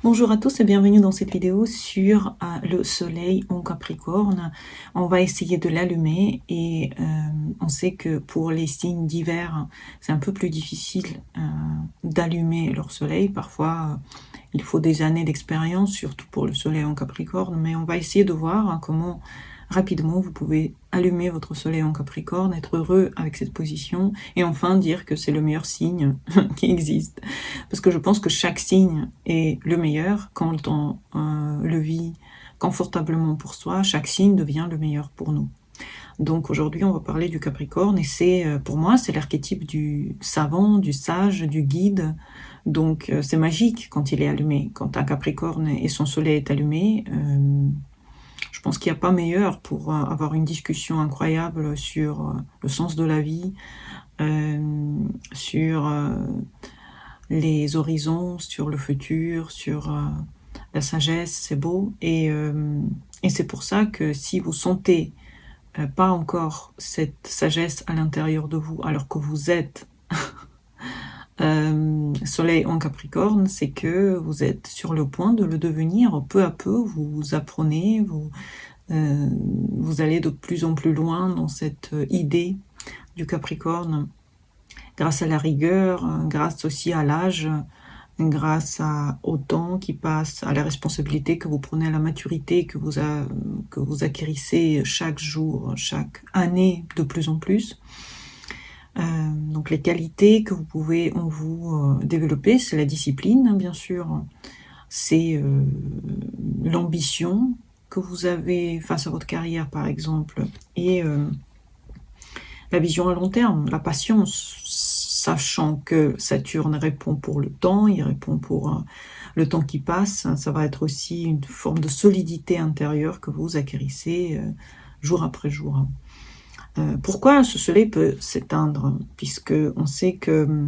Bonjour à tous et bienvenue dans cette vidéo sur le soleil en Capricorne. On va essayer de l'allumer et on sait que pour les signes d'hiver, c'est un peu plus difficile d'allumer leur soleil. Parfois, il faut des années d'expérience, surtout pour le soleil en Capricorne, mais on va essayer de voir comment rapidement vous pouvez allumer votre soleil en Capricorne, être heureux avec cette position et enfin dire que c'est le meilleur signe qui existe. Parce que je pense que chaque signe est le meilleur quand on le vit confortablement pour soi. Chaque signe devient le meilleur pour nous. Donc aujourd'hui, on va parler du Capricorne et c'est, pour moi, c'est l'archétype du savant, du sage, du guide. Donc c'est magique quand il est allumé. Quand un Capricorne et son soleil est allumé, je pense qu'il n'y a pas meilleur pour avoir une discussion incroyable sur le sens de la vie, sur les horizons, sur le futur, sur la sagesse, c'est beau. Et c'est pour ça que si vous sentez pas encore cette sagesse à l'intérieur de vous, alors que vous êtes soleil en Capricorne, c'est que vous êtes sur le point de le devenir. Peu à peu, vous apprenez, vous allez de plus en plus loin dans cette idée du Capricorne, grâce à la rigueur, grâce aussi à l'âge, grâce au temps qui passe, à la responsabilité que vous prenez, à la maturité que vous acquérissez chaque jour, chaque année de plus en plus. Donc les qualités que vous pouvez en vous développer, c'est la discipline, bien sûr, c'est l'ambition que vous avez face à votre carrière, par exemple, et la vision à long terme, la patience, sachant que Saturne répond pour le temps, il répond pour le temps qui passe. Ça va être aussi une forme de solidité intérieure que vous acquérissez jour après jour. Pourquoi ce soleil peut s'éteindre? Puisque on sait que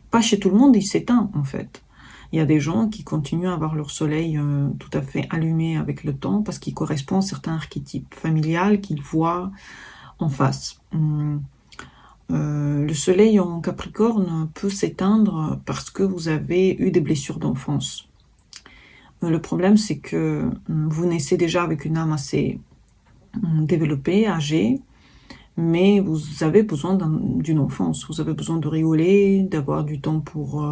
pas chez tout le monde il s'éteint en fait. Il y a des gens qui continuent à avoir leur soleil tout à fait allumé avec le temps parce qu'il correspond à certains archétypes familiales qu'ils voient en face. Le soleil en Capricorne peut s'éteindre parce que vous avez eu des blessures d'enfance. Le problème, c'est que vous naissez déjà avec une âme assez développée, âgée, mais vous avez besoin d'une enfance. Vous avez besoin de rigoler, d'avoir du temps pour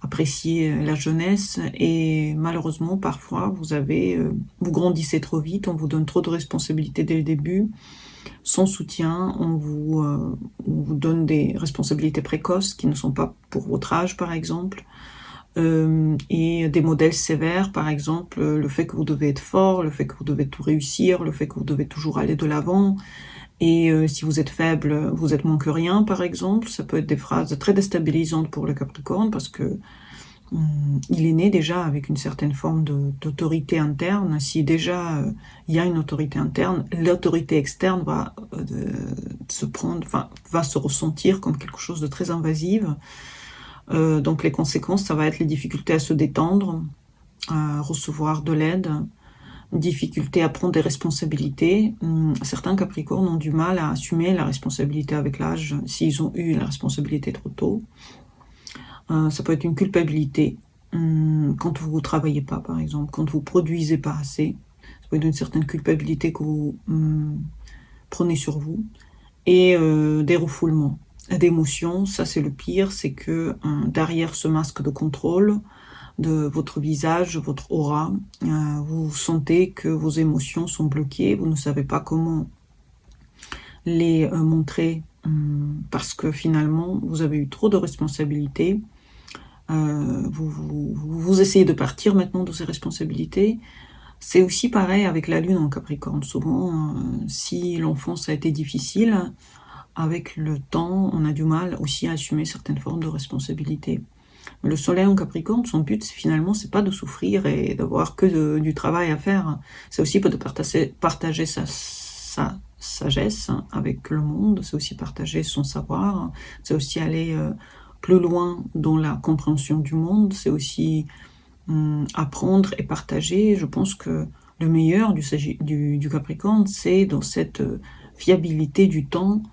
apprécier la jeunesse, et malheureusement, parfois, vous grandissez trop vite, on vous donne trop de responsabilités dès le début, sans soutien, on vous donne des responsabilités précoces qui ne sont pas pour votre âge, par exemple, et des modèles sévères, par exemple, le fait que vous devez être fort, le fait que vous devez tout réussir, le fait que vous devez toujours aller de l'avant, et si vous êtes faible, vous êtes moins que rien, par exemple. Ça peut être des phrases très déstabilisantes pour le Capricorne, parce que il est né déjà avec une certaine forme d'autorité interne. Si déjà il y a une autorité interne, l'autorité externe va se ressentir comme quelque chose de très invasif. Donc les conséquences, ça va être les difficultés à se détendre, à recevoir de l'aide, difficulté à prendre des responsabilités. Certains Capricornes ont du mal à assumer la responsabilité avec l'âge, s'ils ont eu la responsabilité trop tôt. Ça peut être une culpabilité quand vous ne travaillez pas, par exemple, quand vous ne produisez pas assez. Ça peut être une certaine culpabilité que vous prenez sur vous. Et des refoulements d'émotions. Ça, c'est le pire, c'est que derrière ce masque de contrôle de votre visage, votre aura, vous sentez que vos émotions sont bloquées, vous ne savez pas comment les montrer, parce que finalement, vous avez eu trop de responsabilités. Vous essayez de partir maintenant de ces responsabilités. C'est aussi pareil avec la lune en Capricorne. Souvent, si l'enfance a été difficile, avec le temps, on a du mal aussi à assumer certaines formes de responsabilités. Le soleil en Capricorne, son but, finalement, c'est pas de souffrir et d'avoir que du travail à faire. C'est aussi de partager sa sagesse avec le monde, c'est aussi partager son savoir, c'est aussi aller plus loin dans la compréhension du monde, c'est aussi apprendre et partager. Je pense que le meilleur du Capricorne, c'est dans cette fiabilité du temps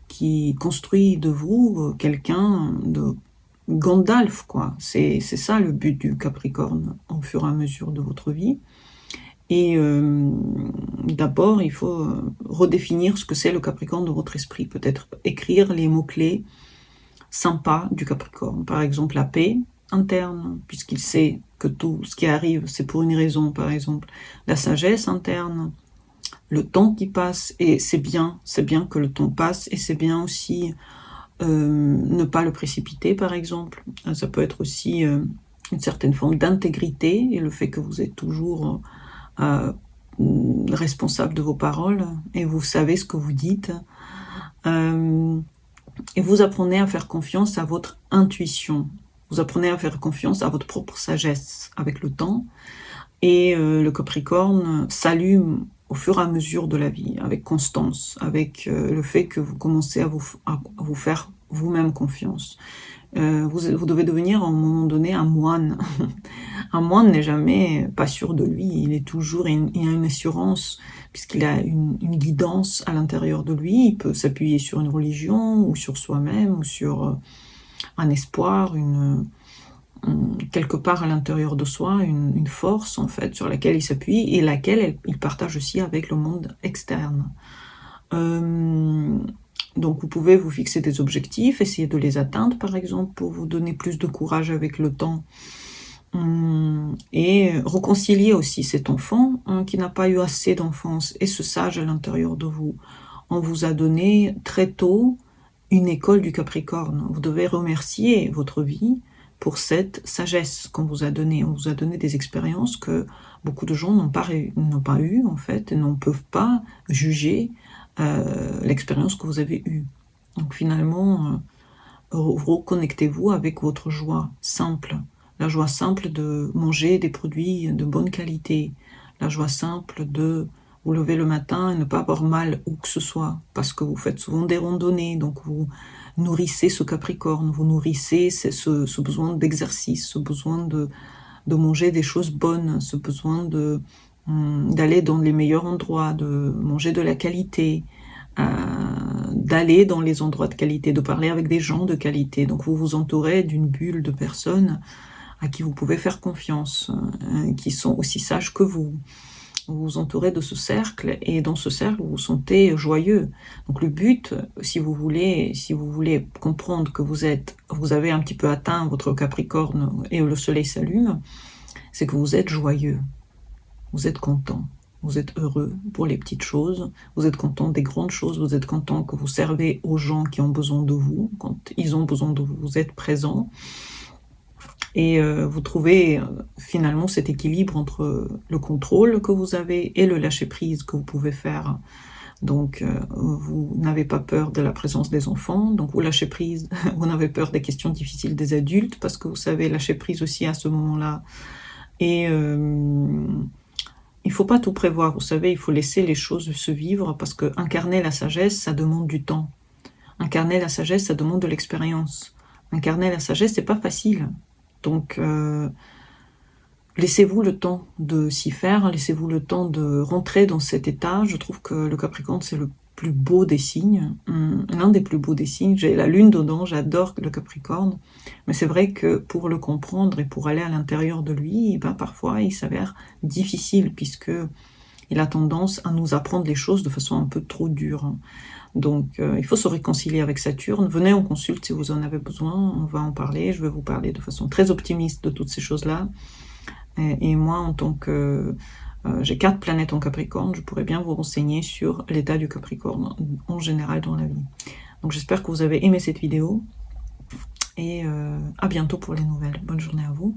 qui construit de vous quelqu'un de Gandalf, quoi. C'est ça le but du Capricorne au fur et à mesure de votre vie. Et d'abord, il faut redéfinir ce que c'est le Capricorne de votre esprit. Peut-être écrire les mots-clés sympas du Capricorne. Par exemple, la paix interne, puisqu'il sait que tout ce qui arrive, c'est pour une raison, par exemple. La sagesse interne, le temps qui passe, et c'est bien que le temps passe, et c'est bien aussi ne pas le précipiter, par exemple. Ça peut être aussi une certaine forme d'intégrité, et le fait que vous êtes toujours responsable de vos paroles, et vous savez ce que vous dites. Et vous apprenez à faire confiance à votre intuition. Vous apprenez à faire confiance à votre propre sagesse avec le temps. Et le Capricorne s'allume au fur et à mesure de la vie, avec constance, avec le fait que vous commencez à vous faire vous-même confiance. Vous devez devenir à un moment donné un moine. Un moine n'est jamais pas sûr de lui, il est toujours, il a une assurance, puisqu'il a une guidance à l'intérieur de lui. Il peut s'appuyer sur une religion, ou sur soi-même, ou sur un espoir, quelque part à l'intérieur de soi, une force en fait sur laquelle il s'appuie et laquelle il partage aussi avec le monde externe. Donc vous pouvez vous fixer des objectifs, essayer de les atteindre par exemple pour vous donner plus de courage avec le temps, et réconcilier aussi cet enfant qui n'a pas eu assez d'enfance et ce sage à l'intérieur de vous. On vous a donné très tôt une école du Capricorne. Vous devez remercier votre vie pour cette sagesse qu'on vous a donnée. On vous a donné des expériences que beaucoup de gens n'ont pas eues, en fait, et ne peuvent pas juger l'expérience que vous avez eue. Donc finalement, reconnectez-vous avec votre joie simple. La joie simple de manger des produits de bonne qualité. La joie simple de vous lever le matin et ne pas avoir mal où que ce soit, parce que vous faites souvent des randonnées, donc vous nourrissez ce Capricorne, vous nourrissez ce besoin d'exercice, ce besoin de manger des choses bonnes, ce besoin d'aller dans les meilleurs endroits, de manger de la qualité, d'aller dans les endroits de qualité, de parler avec des gens de qualité. Donc vous vous entourez d'une bulle de personnes à qui vous pouvez faire confiance, qui sont aussi sages que vous. Vous vous entourez de ce cercle, et dans ce cercle, vous vous sentez joyeux. Donc le but, si vous voulez comprendre que vous avez un petit peu atteint votre Capricorne et le soleil s'allume, c'est que vous êtes joyeux, vous êtes content, vous êtes heureux pour les petites choses, vous êtes content des grandes choses, vous êtes content que vous servez aux gens qui ont besoin de vous, quand ils ont besoin de vous, vous êtes présent. Et vous trouvez finalement cet équilibre entre le contrôle que vous avez et le lâcher-prise que vous pouvez faire. Donc vous n'avez pas peur de la présence des enfants, donc vous lâchez prise, vous n'avez peur des questions difficiles des adultes, parce que vous savez lâcher prise aussi à ce moment-là. Et il ne faut pas tout prévoir, vous savez, il faut laisser les choses se vivre, parce que incarner la sagesse, ça demande du temps. Incarner la sagesse, ça demande de l'expérience. Incarner la sagesse, c'est pas facile. Donc, laissez-vous le temps de s'y faire, laissez-vous le temps de rentrer dans cet état. Je trouve que le Capricorne, c'est le plus beau des signes, l'un des plus beaux des signes. J'ai la lune dedans, j'adore le Capricorne, mais c'est vrai que pour le comprendre et pour aller à l'intérieur de lui, parfois il s'avère difficile, puisque il a tendance à nous apprendre les choses de façon un peu trop dure. Donc il faut se réconcilier avec Saturne. Venez en consulte si vous en avez besoin, on va en parler. Je vais vous parler de façon très optimiste de toutes ces choses-là. Et moi, en tant que... j'ai 4 planètes en Capricorne, je pourrais bien vous renseigner sur l'état du Capricorne en général dans la vie. Donc j'espère que vous avez aimé cette vidéo, et à bientôt pour les nouvelles. Bonne journée à vous.